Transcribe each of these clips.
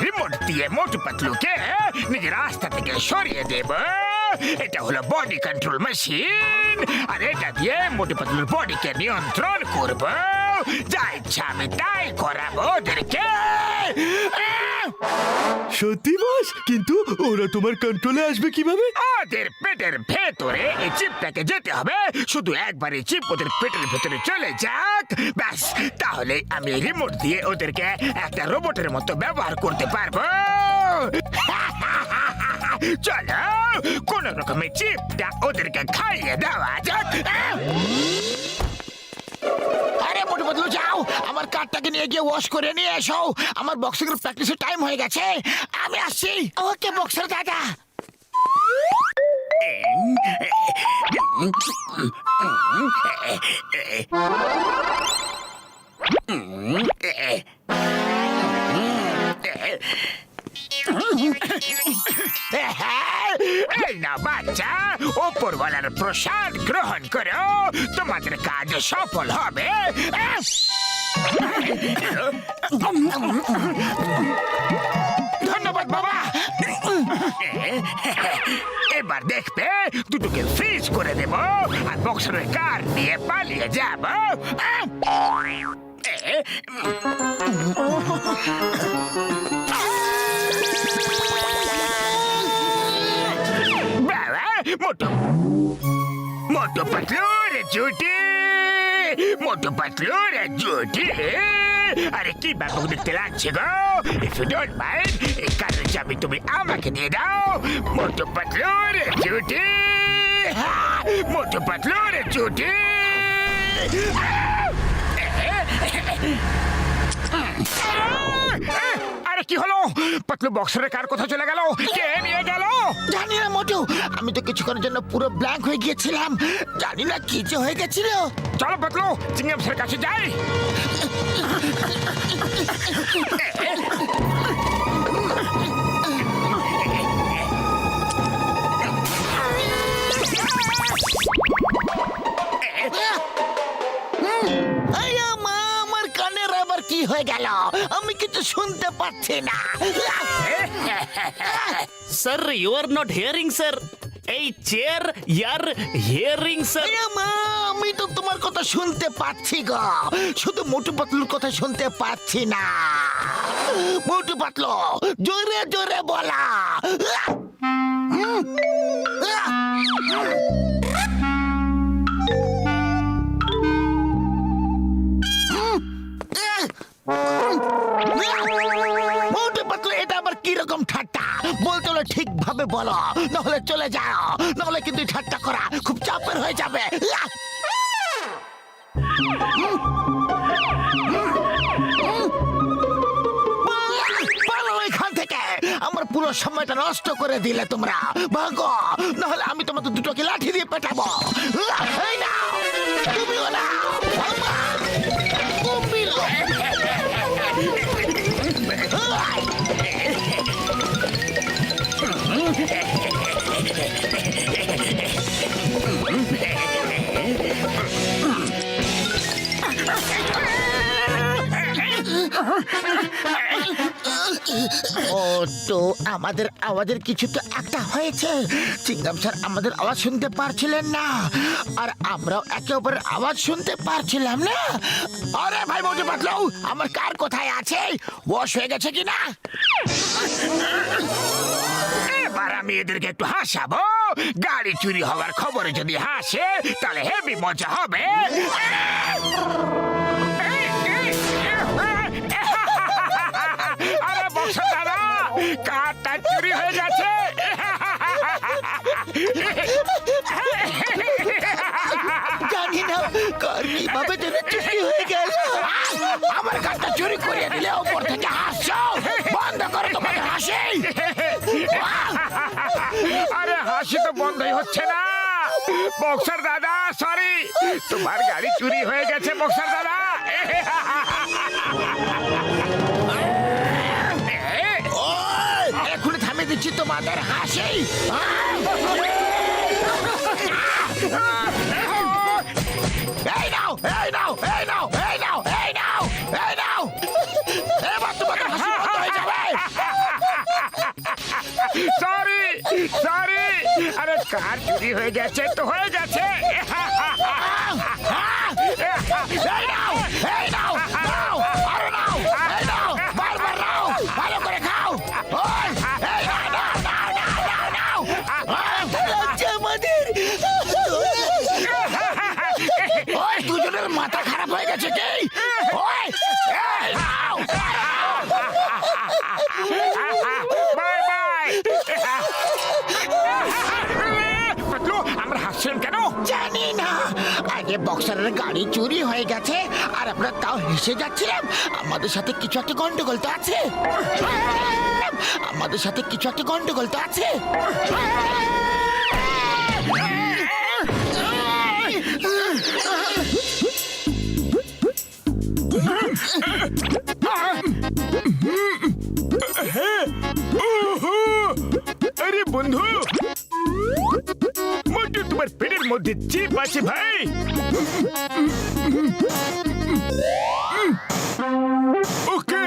Remote দিয়ে মোটু পাতলুকে নিজের রাস্তা থেকে সরিয়ে দেব। এটা হলো বডি কন্ট্রোল মেশিন, আর এটা দিয়ে মোটু পাতলুর বডিকে নিয়ন্ত্রণ করব। যা ইচ্ছা আমি তাই করাবো ওদেরকে। সত্যি বস, কিন্তু ওরা তোমার কন্ট্রোলে আসবে কিভাবে? ওদের পেটের ভেতরে এই চিপটাকে যেতে হবে। শুধু একবার এই চিপ ওদের পেটের ভেতরে চলে যাক, ব্যাস, তাহলে আমি রিমোট দিয়ে ওদেরকে একটা রোবটের মতো ব্যবহার করতে পারবো। চলো কোন রকমের চিপটা ওদেরকে খাইয়ে দেওয়া যাক। আরে মোটু পাতলু, যাও আমার কারটাকে নিয়ে গিয়ে ওয়াশ করে নিয়ে এসো। আমার বক্সিং এর প্র্যাকটিসের টাইম হয়ে গেছে, আমি আসছি। ওকে বক্সার দাদা। এই না বাচ্চা, ওপরওয়ালার প্রসাদ গ্রহণ করো, তোমাদের কাজ সফল হবে। ধন্যবাদ বাবা। এবার দেখবে দুটোকে ফ্রিজ করে দেব আর বক্সারের কার নিয়ে পালিয়ে যাব। বাবা, মোটু মোটু পাতলুর জুটি, মোটু পাতলুর জুটি। আরে কি ব্যাপক দেখতে লাগছে গো। ইফ ইউ ডোন্ট মাইন্ড, এই কারের চাবি তুমি আমাকে দিয়ে দাও। মোটু পাতলুর জুটি, মোটু পাতলুর জুটি। আরে কি হলো? পাতলু বক্সের কার কোথায় চলে গেল? কে নিয়ে গেল? জানি না মোটু, আমি তো কিছুক্ষণের জন্য পুরো ব্ল্যাঙ্ক হয়ে গিয়েছিলাম। জানি না কি যে হয়ে গেছিল। চলো পাতলু, চিংগাম স্যারের কাছে যাই। আমার কানের আবার কি হয়ে গেল? আমি কিছু শুনতে পাচ্ছি না। Sir, you are not hearing, sir. এই চেয়ার ইয়ার হিয়ারিং, স্যার। আমি তো তোমার কথা শুনতে পাচ্ছি গো, শুধু মোটু পাতলুর কথা শুনতে পাচ্ছি না। মোটু পাতলু, জোরে জোরে বলা। মোটু পাতলু, এটা আবার কিরকম ঠাট্টা? বলতে হলে ঠিকভাবে বলো, নাহলে চলে যাও, নাহলে কিন্তু ঠাট্টা করা খুব চাপের হয়ে যাবে। পালো এখান থেকে, আমার পুরো সময়টা নষ্ট করে দিলে তোমরা। ভাগো, নাহলে আমি তোমাদের দুটোকে লাঠি দিয়ে পেটাবো। এই নাও, তুমিও নাও। ও তো আমাদের আওয়াজের কিছু তো একটা হয়েছে। চিংগাম স্যার আমাদের আওয়াজ শুনতে পারছিলেন না, আর আমরাও একে অপরের আওয়াজ শুনতে পারছিলাম না। আরে ভাই মোটু পাতলু, আমার কার কোথায় আছে? ওয়াশ হয়ে গেছে কিনা? এবার আমি এদেরকে একটু হাসাবো। গাড়ি চুরি হওয়ার খবরে যদি হাসে তাহলে হেভি মজা হবে। আরে বক্সা দাদা, কারটা চুরি হয়ে গেছে। জানি না কার কিভাবে যেন চুরি হয়ে গেল। আমার কারটা চুরি করিয়ে দিলে ওপর থেকে হাসছো। বন্ধ করো তোমাদের হাসি। আরে হাসি তো বন্ধই হচ্ছে না। বক্সার দাদা, সরি, তোমার গাড়ি চুরি হয়ে গেছে বক্সার দাদা। এখনই থামিয়ে দিচ্ছি তোমাদের হাসি। এই নাও, এই নাও, এই নাও, এই নাও, এই নাও, এই নাও। এবার তোমাদের হাসি বন্ধ হয়ে যাবে। কার চুরি হয়ে গেছে তো হয়ে গেছে। এই নাও, এই নাও, নাও, আরো নাও, এই নাও, বারবার নাও, ভালো করে খাও। ওই, এই নাও, নাও, নাও, নাও, নাও, নাও। লাগছে আমাদের। ওই, দুজনের মাথা খারাপ হয়ে গেছে কি? ওই, এই নাও। Bye bye. পাতলু, আমরা হাসছেন কেন? জানি না, আগে বক্সারের গাড়ি চুরি হয়ে গেছে আর আমরা তাও হেসে যাচ্ছিলাম। আমাদের সাথে কিছু একটা গন্ডগোল তো আছে। আমাদের সাথে কিছু একটা গন্ডগোল তো আছে। আরে বন্ধু, মোটু তোমার পেটের মধ্যে চিপ আছে ভাই। ওকে,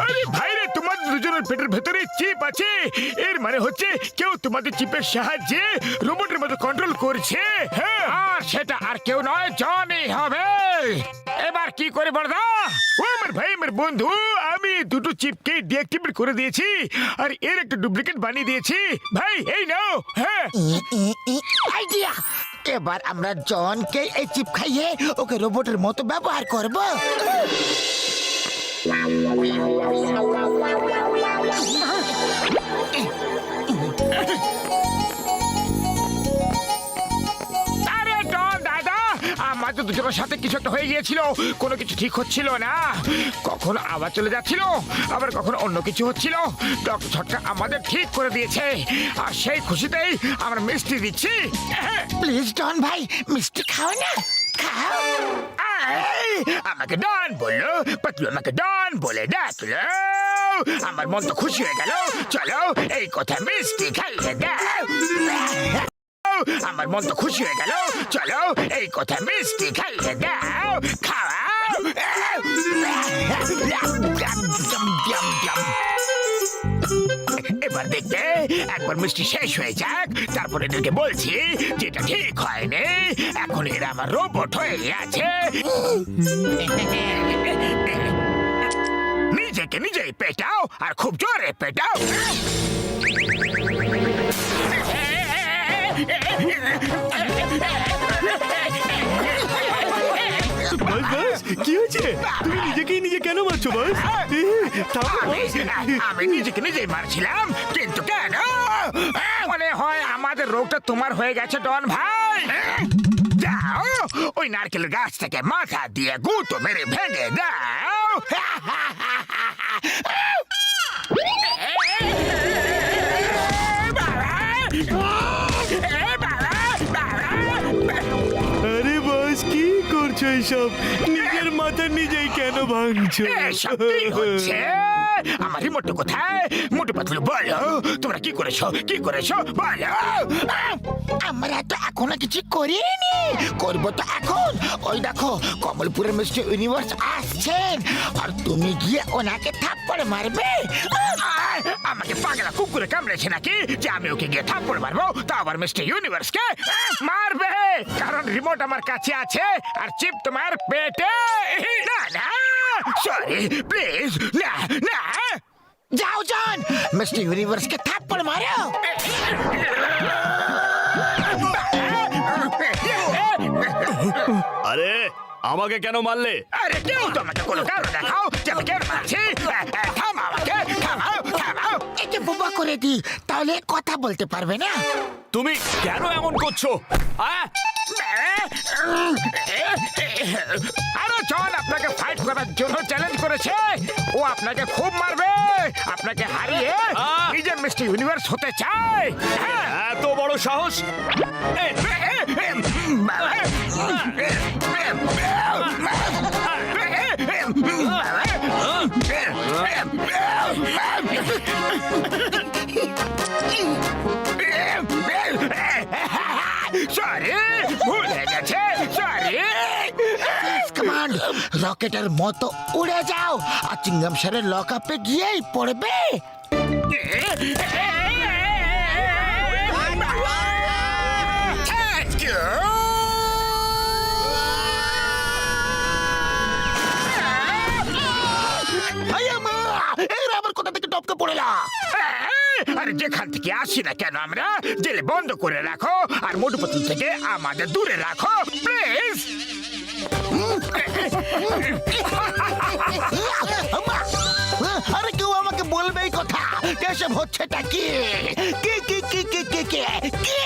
আরে ভাই রে, তোমাদের দুজনের পেটের ভেতরে চিপ আছে। এর মানে হচ্ছে কেউ তোমাদের চিপের সাহায্যে রোবটের মতো কন্ট্রোল করছে। হ্যাঁ, আর সেটা আর কেউ নয়, জনই হবে। এবার কি করে বড়দা? ও আমার ভাই, আমার বন্ধু, আমি দুটো চিপকে ডিঅ্যাক্টিভেট করে দিয়েছি আর এর একটা ডুপ্লিকেট বানিয়ে দিয়েছি। ভাই এই নাও। হ্যাঁ, আইডিয়া। এবার আমরা জনকে এই চিপ খাইয়ে ওকে রোবটের মতো ব্যবহার করব। আরে ডন দাদা, আমাদের দুজনের সাথে কিছু একটা হয়ে গিয়েছিল। কোনো কিছু ঠিক হচ্ছিল না, কখন আবার চলে যাচ্ছিল, আবার কখন অন্য কিছু হচ্ছিল। ডক্টর ছটকা আমাদের ঠিক করে দিয়েছে আর সেই খুশিতেই আমরা মিষ্টি দিচ্ছি। প্লিজ ডন ভাই, মিষ্টি খাও না, খাও। এই, আমাকে ডন বললো, পাতলু আমাকে ডন বলে ডাকলো। আমার মন তো খুশি হয়ে গেল। চলো এই কথা মিষ্টি খাইয়ে দাও। আমার মন তো খুশি হয়ে গেল। চলো এই কথা মিষ্টি খাইয়ে দাও। খাওয়াও। এবার দেখতে, একবার মিষ্টি শেষ হয়ে যাক, তারপরে এদেরকে বলছি যেটা ঠিক হয়নি। এখন এরা আমার রোবট হয়ে আছে। নিজেকে নিজেই পেটাও আর খুব জোরে পেটাও। বাস বাস, কি হয়েছে? তুমি নিজেকেই নিজে কেন মারছো বাস? থামো বাস। আমি নিজেকে নিজেই মারছিলাম, কিন্তু কেন? মনে হয় আমাদের রোগটা তোমার হয়ে গেছে ডন ভাই। যাও, ওই নারকেলের গাছ থেকে মাথা দিয়ে গুঁতো মেরে ভেঙে দাও। আরে বাস, কি করছো এইসব? নিজের মাথা নিজেই কেন ভাঙছো? এসব কি হচ্ছে? আমার রিমোট কোথায়? মোটু পাতলু বলো, তোমরা কি করেছো? কি করেছো বলো। আমরা তো এখনো কিছু করিনি, করবো তো এখন। ওই দেখো, কমলপুরের মিস্টার ইউনিভার্স আসছেন আর তুমি গিয়ে ওনাকে থাপ্পড় মারবে। আমাকে পাগলা কুকুরে কামড়েছে নাকি যে আমি ওকে গিয়ে থাপ্পড় মারবো? তা আবার মিস্টার ইউনিভার্সকে মারবে, কারণ রিমোট আমার কাছে আছে আর চিপ তোমার পেটে। না না, সরি, প্লিজ, না না। যাও জন, মিস্টার ইউনিভার্সকে থাপ্পড় মারো। আরে আমাকে কেন মারলে? আরে কেউ তো আমাকে কোনো কারণ দেখাও যে আমি কেন মারছি। থামাও আমাকে, থামাও, থামাও। একে বোবা করে দি, তাহলে কথা বলতে পারবে না। তুমি কেন এমন করছো? আরে জন আপনাকে ফাইট করার জন্য চ্যালেঞ্জ করেছে। ও আপনাকে খুব মারবে, আপনাকে হারিয়ে নিজের মিস্টার ইউনিভার্স হতে চায়। এত বড় সাহস! সরি, ভুল হয়ে গেছে, সরি। রকেটের মতো উড়ে যাও আর চিংগাম স্যারের লক আপে গিয়েই পড়বে। Thank you! আয়া মা, এরা আবার কোথা থেকে টপকে পড়েলা? আরে যেখান থেকে আসি না কেন আমরা জেলে বন্ধ করে রাখো আর মোটু পাতলু থেকে আমাদের দূরে রাখো প্লিজ। আম্মা, আরে কেউ আমাকে বলবে এই কথা, এসব হচ্ছেটা কি? কি কি কি কি কি কি কি?